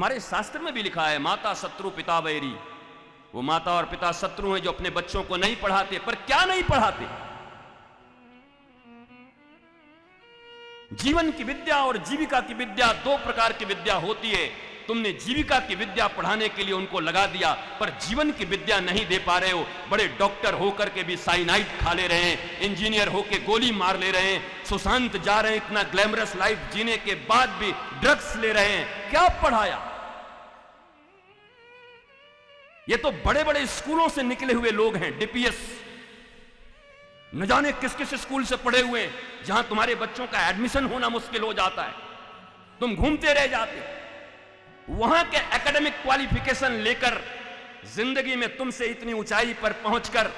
हमारे शास्त्र में भी लिखा है, माता शत्रु पिता वैरी। वो माता और पिता शत्रु हैं जो अपने बच्चों को नहीं पढ़ाते। पर क्या नहीं पढ़ाते? जीवन की विद्या और जीविका की विद्या, दो प्रकार की विद्या होती है। तुमने जीविका की विद्या पढ़ाने के लिए उनको लगा दिया, पर जीवन की विद्या नहीं दे पा रहे हो। बड़े डॉक्टर होकर के भी साइनाइड खा ले रहे हैं, इंजीनियर होकर गोली मार ले रहे हैं, सुशांत जा रहे हैं, इतना ग्लैमरस लाइफ जीने के बाद भी ड्रग्स ले रहे हैं। क्या पढ़ाया? ये तो बड़े बड़े स्कूलों से निकले हुए लोग हैं, डीपीएस, न जाने किस किस स्कूल से पढ़े हुए हैं, जहां तुम्हारे बच्चों का एडमिशन होना मुश्किल हो जाता है। तुम घूमते रह जाते हो। वहां के एकेडमिक क्वालिफिकेशन लेकर जिंदगी में तुमसे इतनी ऊंचाई पर पहुंचकर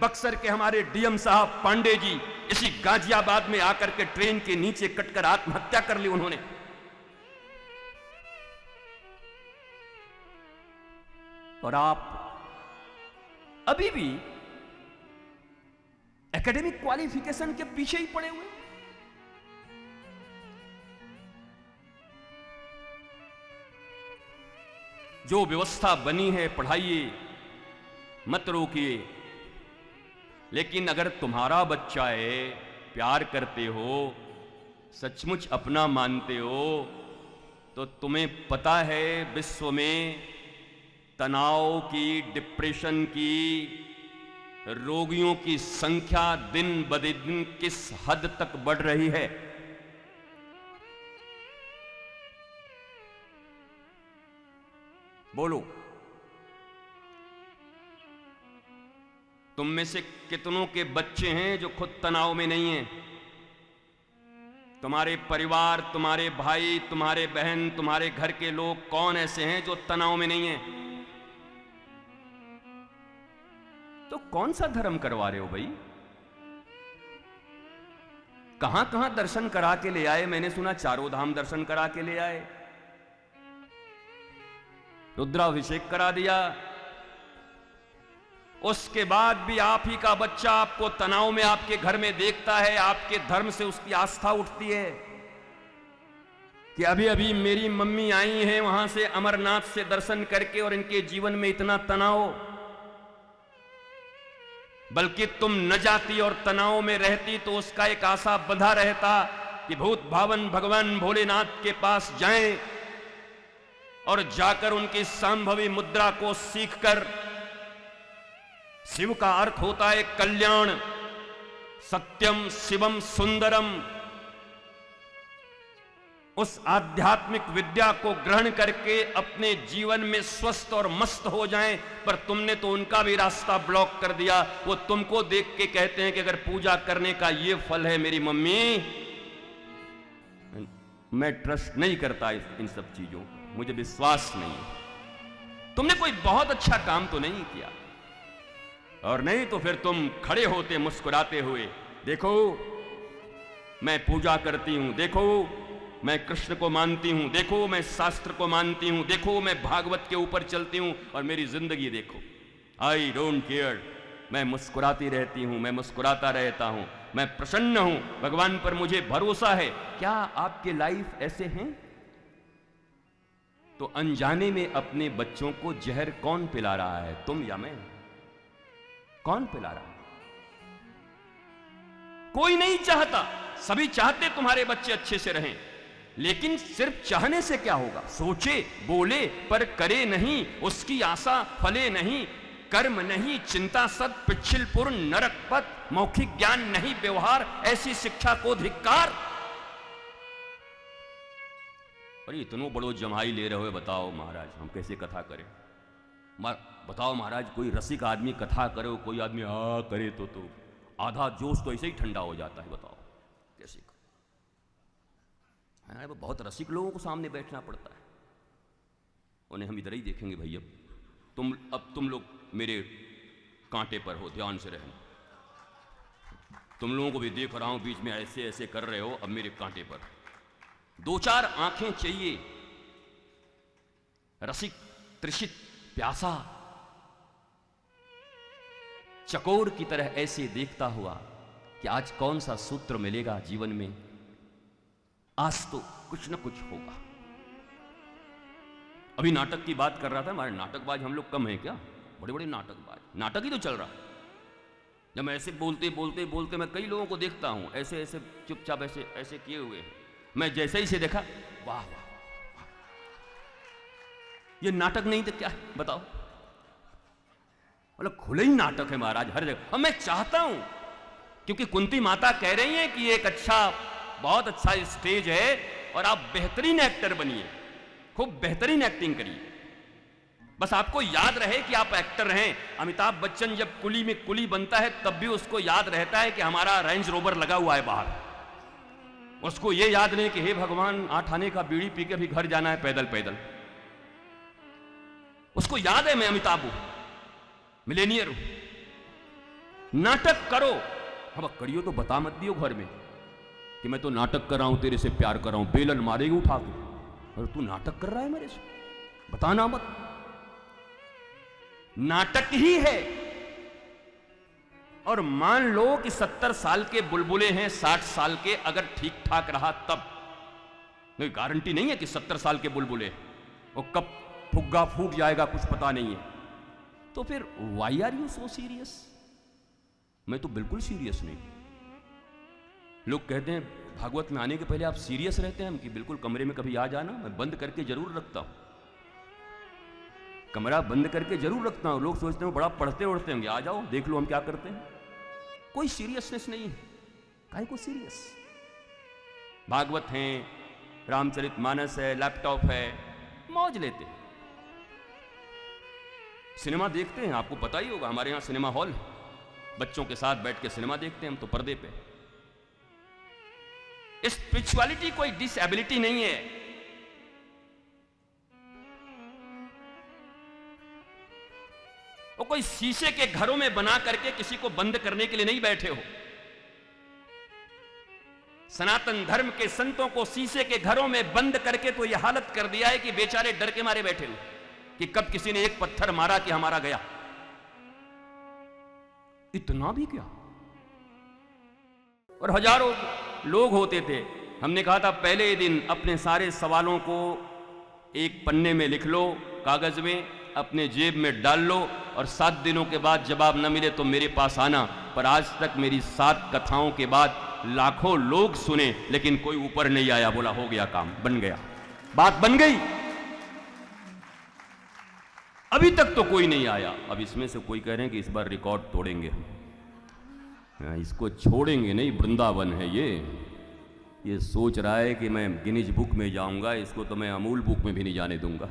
बक्सर के हमारे डीएम साहब पांडे जी इसी गाजियाबाद में आकर के ट्रेन के नीचे कटकर आत्महत्या कर ली उन्होंने। और आप अभी भी एकेडमिक क्वालिफिकेशन के पीछे ही पड़े हुए। जो व्यवस्था बनी है पढ़ाइए, मत रोकिए। लेकिन अगर तुम्हारा बच्चा है, प्यार करते हो, सचमुच अपना मानते हो, तो तुम्हें पता है विश्व में तनाव की, डिप्रेशन की, रोगियों की संख्या दिन ब दिन किस हद तक बढ़ रही है। बोलो, तुम में से कितनों के बच्चे हैं जो खुद तनाव में नहीं हैं? तुम्हारे परिवार, तुम्हारे भाई, तुम्हारे बहन, तुम्हारे घर के लोग कौन ऐसे हैं जो तनाव में नहीं हैं? तो कौन सा धर्म करवा रहे हो भाई? कहां कहां दर्शन करा के ले आए? मैंने सुना चारों धाम दर्शन करा के ले आए, रुद्राभिषेक करा दिया। उसके बाद भी आप ही का बच्चा आपको तनाव में आपके घर में देखता है, आपके धर्म से उसकी आस्था उठती है कि अभी अभी मेरी मम्मी आई हैं वहां से अमरनाथ से दर्शन करके और इनके जीवन में इतना तनाव। बल्कि तुम न जाती और तनाव में रहती तो उसका एक आशा बंधा रहता कि भूत भावन भगवान भोलेनाथ के पास जाएं और जाकर उनकी सांभवी मुद्रा को सीखकर, शिव का अर्थ होता है कल्याण, सत्यम शिवम सुंदरम, उस आध्यात्मिक विद्या को ग्रहण करके अपने जीवन में स्वस्थ और मस्त हो जाएं। पर तुमने तो उनका भी रास्ता ब्लॉक कर दिया। वो तुमको देख के कहते हैं कि अगर पूजा करने का ये फल है मेरी मम्मी, मैं ट्रस्ट नहीं करता इन सब चीजों, मुझे विश्वास नहीं। तुमने कोई बहुत अच्छा काम तो नहीं किया, और नहीं तो फिर तुम खड़े होते मुस्कुराते हुए, देखो मैं पूजा करती हूं, देखो मैं कृष्ण को मानती हूं, देखो मैं शास्त्र को मानती हूं, देखो मैं भागवत के ऊपर चलती हूं, और मेरी जिंदगी देखो, आई डोंट केयर, मैं मुस्कुराती रहती हूं, मैं मुस्कुराता रहता हूं, मैं प्रसन्न हूं, भगवान पर मुझे भरोसा है। क्या आपके लाइफ ऐसे हैं? तो अनजाने में अपने बच्चों को जहर कौन पिला रहा है, तुम या मैं? कौन पिला रहा है? कोई नहीं चाहता, सभी चाहते तुम्हारे बच्चे अच्छे से रहें, लेकिन सिर्फ चाहने से क्या होगा? सोचे, बोले पर करे नहीं, उसकी आशा फले नहीं, कर्म नहीं, चिंता सद पिछिलपुर नरक पथ, मौखिक ज्ञान नहीं व्यवहार, ऐसी शिक्षा को धिक्कार। अरे इतनो बड़ो जमाई ले रहे हो, बताओ महाराज हम कैसे कथा करें? बताओ महाराज, कोई रसिक आदमी कथा करे, कोई आदमी आ करे तो आधा जोश तो ऐसे ही ठंडा हो जाता है। बताओ कैसे करें? बहुत रसिक लोगों को सामने बैठना पड़ता है, उन्हें हम इधर ही देखेंगे भाई। अब तुम लोग मेरे कांटे पर हो, ध्यान से रहना। तुम लोगों को भी देख रहा हूं, बीच में ऐसे ऐसे कर रहे हो, अब मेरे कांटे पर। दो चार आंखें चाहिए, रसिक, त्रिषित, प्यासा, चकोर की तरह ऐसे देखता हुआ कि आज कौन सा सूत्र मिलेगा जीवन में, आज तो कुछ न कुछ होगा। अभी नाटक की बात कर रहा था, हमारे नाटकबाज हम लोग कम हैं क्या? बड़े बड़े नाटकबाज, नाटक ही तो चल रहा है। जब मैं ऐसे बोलते बोलते बोलते मैं कई लोगों को देखता हूं ऐसे ऐसे चुपचाप ऐसे ऐसे किए हुए हैं। मैं जैसे ही से देखा, वाह वाह, ये नाटक नहीं तो क्या है बताओ? मतलब खुले ही नाटक है महाराज हर जगह। और मैं चाहता हूं, क्योंकि कुंती माता कह रही हैं कि एक अच्छा, बहुत अच्छा स्टेज है और आप बेहतरीन एक्टर बनिए, खूब बेहतरीन एक्टिंग करिए। बस आपको याद रहे कि आप एक्टर हैं। अमिताभ बच्चन जब कुली में कुली बनता है तब भी उसको याद रहता है कि हमारा रेंज रोवर लगा हुआ है बाहर। उसको ये याद नहीं कि हे भगवान 8 आने का बीड़ी पी के भी घर जाना है पैदल पैदल। उसको याद है मैं अमिताभ हूं, मिलेनियर हूं। नाटक करो, अब करियो तो बता मत दियो घर में कि मैं तो नाटक कर रहा हूं, तेरे से प्यार कर रहा हूं, बेलन मारेगी उठा के, और तू नाटक कर रहा है मेरे से, बताना मत। नाटक ही है। और मान लो कि 70 साल के बुलबुले हैं, 60 साल के, अगर ठीक ठाक रहा तब, कोई गारंटी नहीं है कि 70 साल के बुलबुले और कब फुग्गा फूट जाएगा कुछ पता नहीं है। तो फिर why are you so serious? मैं तो बिल्कुल सीरियस नहीं। लोग कहते हैं भागवत में आने के पहले आप सीरियस रहते हैं कि बिल्कुल कमरे में कभी आ जाना, मैं बंद करके जरूर रखता हूं, कमरा बंद करके जरूर रखता हूं। लोग सोचते हैं बड़ा पढ़ते उड़ते होंगे, आ जाओ देख लो हम क्या करते हैं। कोई सीरियसनेस नहीं है, काहे को सीरियस? भागवत हैं, रामचरितमानस है, लैपटॉप है, मौज लेते हैं। सिनेमा देखते हैं, आपको पता ही होगा, हमारे यहां सिनेमा हॉल है, बच्चों के साथ बैठ के सिनेमा देखते हैं हम तो पर्दे पे। स्पिरिचुअलिटी कोई डिसेबिलिटी नहीं है। वो कोई शीशे के घरों में बना करके किसी को बंद करने के लिए नहीं बैठे हो। सनातन धर्म के संतों को शीशे के घरों में बंद करके तो यह हालत कर दिया है कि बेचारे डर के मारे बैठे हुए कि कब किसी ने एक पत्थर मारा कि हमारा गया। इतना भी क्या? और हजारों लोग होते थे। हमने कहा था पहले दिन अपने सारे सवालों को एक पन्ने में लिख लो, कागज में, अपने जेब में डाल लो, और 7 दिनों के बाद जवाब न मिले तो मेरे पास आना। पर आज तक मेरी 7 कथाओं के बाद लाखों लोग सुने, लेकिन कोई ऊपर नहीं आया, बोला हो गया काम, बन गया, बात बन गई। अभी तक तो कोई नहीं आया। अब इसमें से कोई कह रहे हैं कि इस बार रिकॉर्ड तोड़ेंगे, इसको छोड़ेंगे नहीं, वृंदावन है ये सोच रहा है कि मैं गिनीज बुक में जाऊंगा, इसको तो मैं अमूल बुक में भी नहीं जाने दूंगा।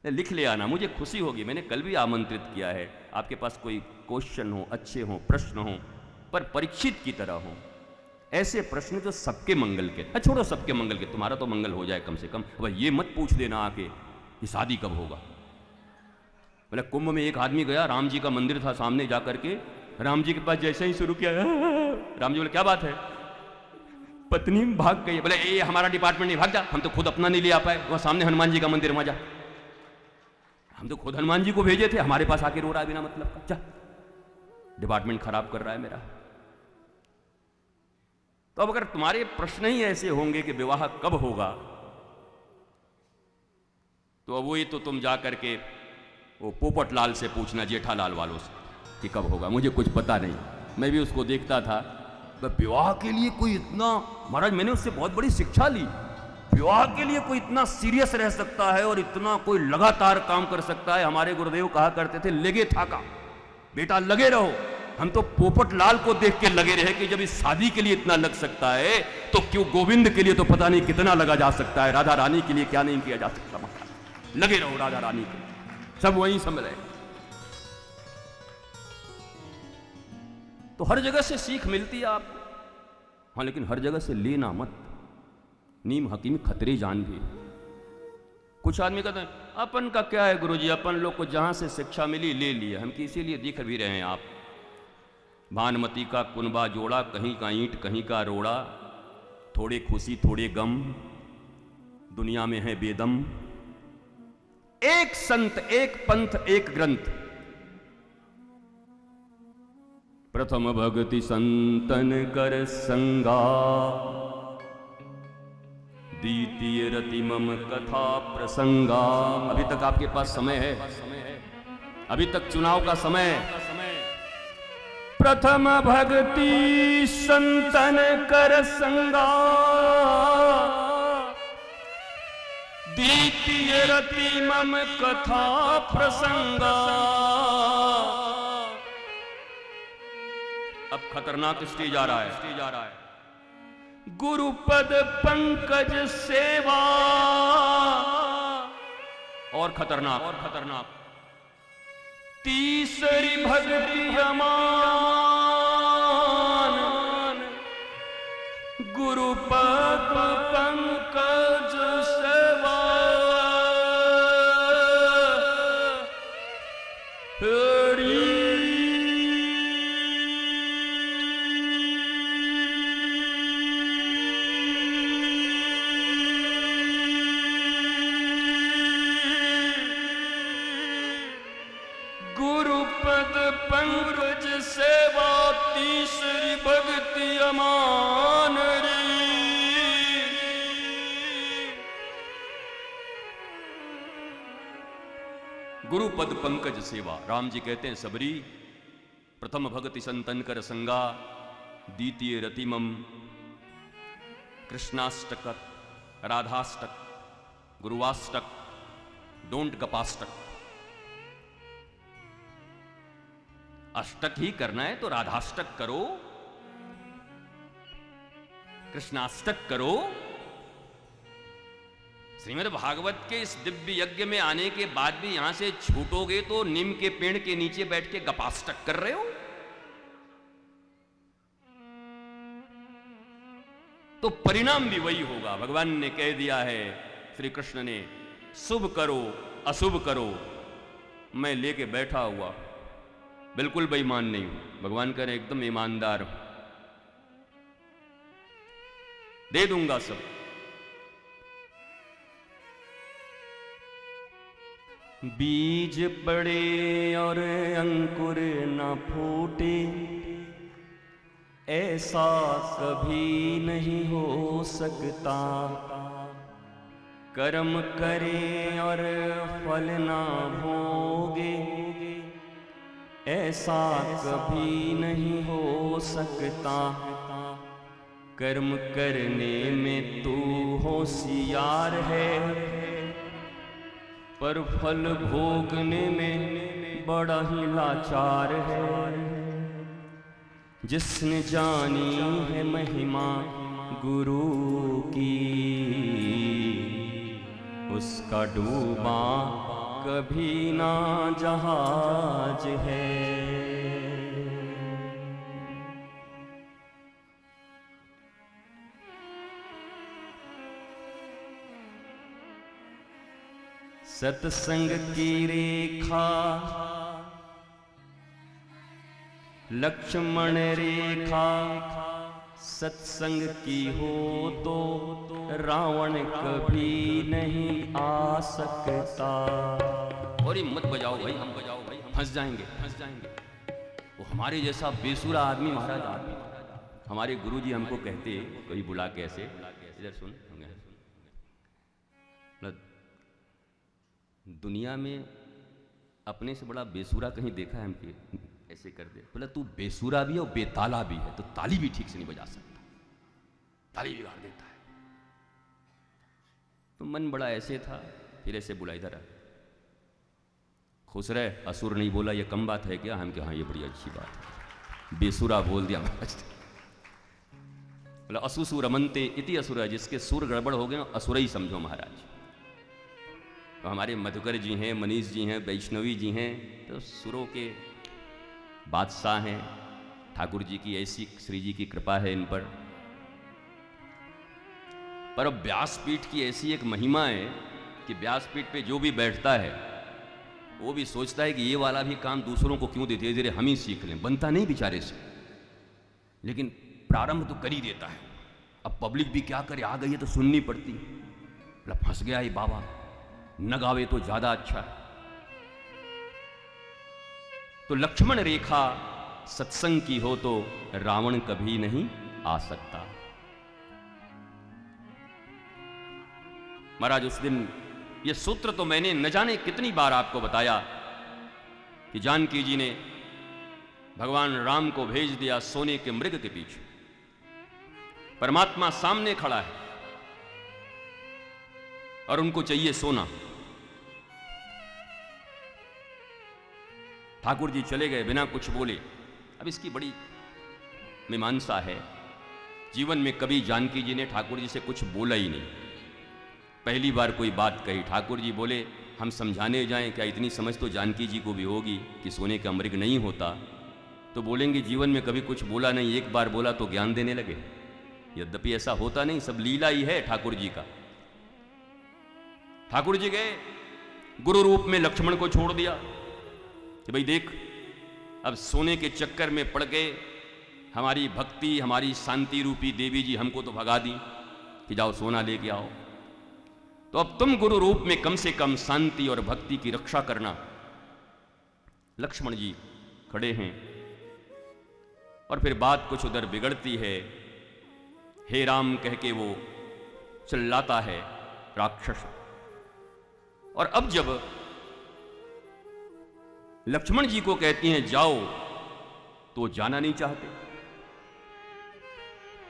लिख ले आना, मुझे खुशी होगी। मैंने कल भी आमंत्रित किया है, आपके पास कोई क्वेश्चन हो, अच्छे हो, प्रश्न हो, पर परीक्षित की तरह हो, ऐसे प्रश्न जो सबके मंगल के। छोड़ो सबके मंगल के, तुम्हारा तो मंगल हो जाए कम से कम। अब ये मत पूछ देना आके कि शादी कब होगा। बोले कुंभ में एक आदमी गया, राम जी का मंदिर था सामने, जा करके राम जी के पास जैसे ही शुरू किया, राम जी बोले क्या बात है? पत्नी भाग गई। बोले ये हमारा डिपार्टमेंट नहीं, भाग जा, हम तो खुद अपना नहीं ले आ पाए, वहां सामने हनुमान जी का मंदिर, वहां जा, हम तो खुद हनुमान जी को भेजे थे, हमारे पास आके रो रहा है बिना मतलब का, जा, डिपार्टमेंट खराब कर रहा है मेरा। तो अब अगर तुम्हारे प्रश्न ही ऐसे होंगे कि विवाह कब होगा, तो अब वही तो तुम जा करके वो पोपटलाल से पूछना, जेठालाल वालों से कि कब होगा। मुझे कुछ पता नहीं, मैं भी उसको देखता था। तो विवाह के लिए कोई इतना, महाराज मैंने उससे बहुत बड़ी शिक्षा ली, विवाह के लिए कोई इतना सीरियस रह सकता है और इतना कोई लगातार काम कर सकता है। हमारे गुरुदेव कहा करते थे, लगे थाका, बेटा लगे रहो। हम तो पोपटलाल को देख के लगे रहे कि जब इस शादी के लिए इतना लग सकता है तो क्यों गोविंद के लिए तो पता नहीं कितना लगा जा सकता है, राधा रानी के लिए क्या नहीं किया जा सकता। लगे रहो राधा रानी के, सब वहीं संभले। तो हर जगह से सीख मिलती है आपको, हाँ, लेकिन हर जगह से लेना मत। नीम हकीम खतरे जान भी। कुछ आदमी कहते हैं अपन का क्या है गुरुजी, अपन लोग को जहां से शिक्षा मिली ले लिया, हम इसीलिए दिख भी रहे हैं। आप भानुमती का कुनबा जोड़ा, कहीं का ईंट कहीं का रोड़ा, थोड़े खुशी थोड़े गम, दुनिया में है बेदम। एक संत एक पंथ एक ग्रंथ, प्रथम भक्ति संतन कर संगा, द्वितीय रति मम कथा प्रसंगा। अभी तक आपके पास समय है, अभी तक चुनाव का समय। प्रथम भक्ति संतन कर संगा, द्वितीय रति मम कथा प्रसंगा। अब खतरनाक स्टेज आ रहा है। गुरुपद पंकज सेवा, और खतरनाक। तीसरी भक्ति अमान, गुरुपद पंकज सेवा। गुरुपद पंकज सेवा, तीसरी भक्ति अमान री। गुरुपद पंकज सेवा। राम जी कहते हैं सबरी, प्रथम भक्ति संतन कर संगा, द्वितीय रतिमम कृष्णाष्टक, राधाष्टक, गुरुवाष्टक, डोंट गपाष्टक। अष्टक ही करना है तो राधाष्टक करो, कृष्णाष्टक करो। श्रीमद् भागवत के इस दिव्य यज्ञ में आने के बाद भी यहां से छूटोगे तो नीम के पेड़ के नीचे बैठ के गपाष्टक कर रहे हो। तो परिणाम भी वही होगा। भगवान ने कह दिया है, श्री कृष्ण ने, शुभ करो अशुभ करो, मैं लेके बैठा हुआ, बिल्कुल बेईमान नहीं हूं। भगवान कह रहे एकदम ईमानदार हूं, दे दूंगा सब। बीज पड़े और अंकुर न फूटे, ऐसा कभी नहीं हो सकता। कर्म करे और फल ना भोगे, ऐसा कभी नहीं हो सकता। कर्म करने में तू होशियार है, पर फल भोगने में बड़ा ही लाचार है। जिसने जानी है महिमा गुरु की, उसका डूबा कभी ना जहाज है। सत्संग की रेखा लक्ष्मण रेखा, सत्संग की हो तो रावण कभी नहीं आ सकता। और ये मत बजाओ भाई, हम बजाओ भाई, फंस जाएंगे। वो हमारे जैसा बेसुरा आदमी महाराज, हमारे गुरुजी हमको कहते, कोई बुला के ऐसे, इधर सुन, दुनिया में अपने से बड़ा बेसुरा कहीं देखा है हमके? ऐसे कर दे, बोला तू बेसुरा भी है और बेताला भी है, तो ताली भी ठीक से नहीं बजा सकता, ताली बिगाड़ देता है। तो मन बड़ा ऐसे था, फिर ऐसे बुला, इधर आ, खुश रहे, असुर नहीं बोला, ये कम बात है क्या? हम क्या, हाँ ये बड़ी अच्छी बात है, बेसुरा बोल दिया महाराज। बोला असुसुर रमनते इति असुर, जिसके सुर गड़बड़ हो गए असुर ही समझो महाराज। तो हमारे मधुकर जी हैं, मनीष जी हैं, वैष्णवी जी हैं, तो सुरों के बादशाह हैं। ठाकुर जी की ऐसी, श्री जी की कृपा है इन पर। पर व्यासपीठ की ऐसी एक महिमा है कि व्यासपीठ पे जो भी बैठता है वो भी सोचता है कि ये वाला भी काम दूसरों को क्यों देते, धीरे हम ही सीख लें। बनता नहीं बेचारे से, लेकिन प्रारंभ तो कर ही देता है। अब पब्लिक भी क्या करे, आ गई है तो सुननी पड़ती। फंस गया ये बाबा, न गावे तो ज्यादा अच्छा। तो लक्ष्मण रेखा सत्संग की हो तो रावण कभी नहीं आ सकता। महाराज उस दिन ये सूत्र तो मैंने न जाने कितनी बार आपको बताया कि जानकी जी ने भगवान राम को भेज दिया सोने के मृग के पीछे। परमात्मा सामने खड़ा है और उनको चाहिए सोना। ठाकुर जी चले गए बिना कुछ बोले। अब इसकी बड़ी मीमांसा है। जीवन में कभी जानकी जी ने ठाकुर जी से कुछ बोला ही नहीं। पहली बार कोई बात कही, ठाकुर जी बोले हम समझाने जाएं, क्या इतनी समझ तो जानकी जी को भी होगी कि सोने का मृग नहीं होता। तो बोलेंगे जीवन में कभी कुछ बोला नहीं, एक बार बोला तो ज्ञान देने लगे। यद्यपि ऐसा होता नहीं, सब लीला ही है ठाकुर जी का। ठाकुर जी गए, गुरु रूप में लक्ष्मण को छोड़ दिया कि भाई देख, अब सोने के चक्कर में पड़ गए, हमारी भक्ति, हमारी शांति रूपी देवी जी हमको तो भगा दी कि जाओ सोना लेके आओ। तो अब तुम गुरु रूप में कम से कम शांति और भक्ति की रक्षा करना। लक्ष्मण जी खड़े हैं और फिर बात कुछ उधर बिगड़ती है। हे राम कह के वो चिल्लाता है राक्षस। और अब जब लक्ष्मण जी को कहती हैं जाओ, तो जाना नहीं चाहते।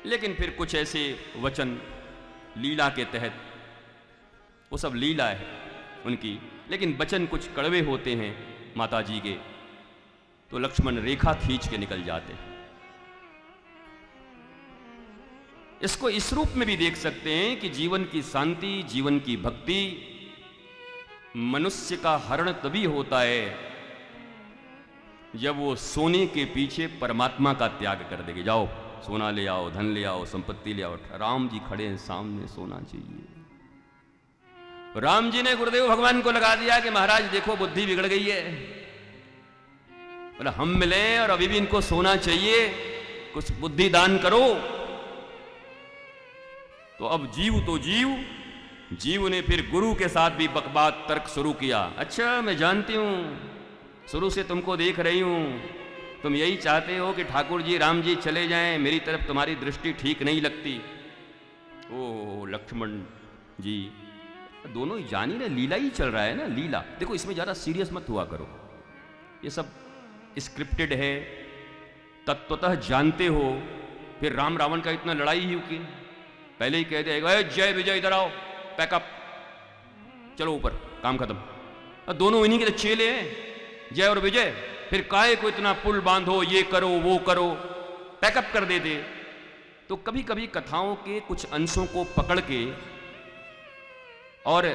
लेकिन फिर कुछ ऐसे वचन लीला के तहत, वो सब लीला है उनकी, लेकिन वचन कुछ कड़वे होते हैं माता जी के, तो लक्ष्मण रेखा खींच के निकल जाते हैं। इसको इस रूप में भी देख सकते हैं कि जीवन की शांति, जीवन की भक्ति, मनुष्य का हरण तभी होता है जब वो सोने के पीछे परमात्मा का त्याग कर देगी। जाओ सोना ले आओ, धन ले आओ, संपत्ति ले आओ। राम जी खड़े हैं सामने, सोना चाहिए। राम जी ने गुरुदेव भगवान को लगा दिया कि महाराज देखो बुद्धि बिगड़ गई है। बोला हम मिले और अभी भी इनको सोना चाहिए, कुछ बुद्धि दान करो। तो अब जीव ने फिर गुरु के साथ भी बकवाद तर्क शुरू किया। अच्छा मैं जानती हूं, शुरू से तुमको देख रही हूं, तुम यही चाहते हो कि ठाकुर जी राम जी चले जाएं, मेरी तरफ तुम्हारी दृष्टि ठीक नहीं लगती। ओ लक्ष्मण जी, दोनों ही जानी ना, लीला ही चल रहा है ना, लीला। देखो इसमें ज्यादा सीरियस मत हुआ करो, ये सब स्क्रिप्टेड है, तत्वतः जानते हो। फिर राम रावण का इतना लड़ाई ही की, पहले ही कह देगा जय विजय इधर आओ, पैकअप, चलो ऊपर, काम खत्म। दोनों इन्हीं के चेले हैं, जय और विजय। फिर काहे को इतना पुल बांधो, ये करो वो करो, पैकअप कर देते। तो कभी कभी कथाओं के कुछ अंशों को पकड़ के और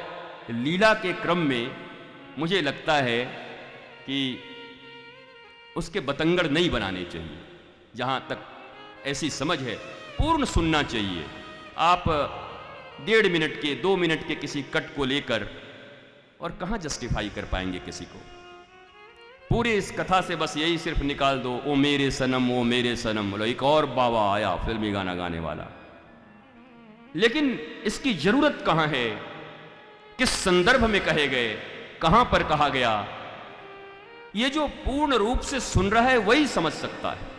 लीला के क्रम में मुझे लगता है कि उसके बतंगड़ नहीं बनाने चाहिए। जहां तक ऐसी समझ है, पूर्ण सुनना चाहिए। आप 1.5 मिनट के 2 मिनट के किसी कट को लेकर और कहां जस्टिफाई कर पाएंगे किसी को। पूरे इस कथा से बस यही सिर्फ निकाल दो, ओ मेरे सनम ओ मेरे सनम। बोलो एक और बाबा आया फिल्मी गाना गाने वाला। लेकिन इसकी जरूरत कहां है, किस संदर्भ में कहे गए, कहां पर कहा गया, ये जो पूर्ण रूप से सुन रहा है वही समझ सकता है।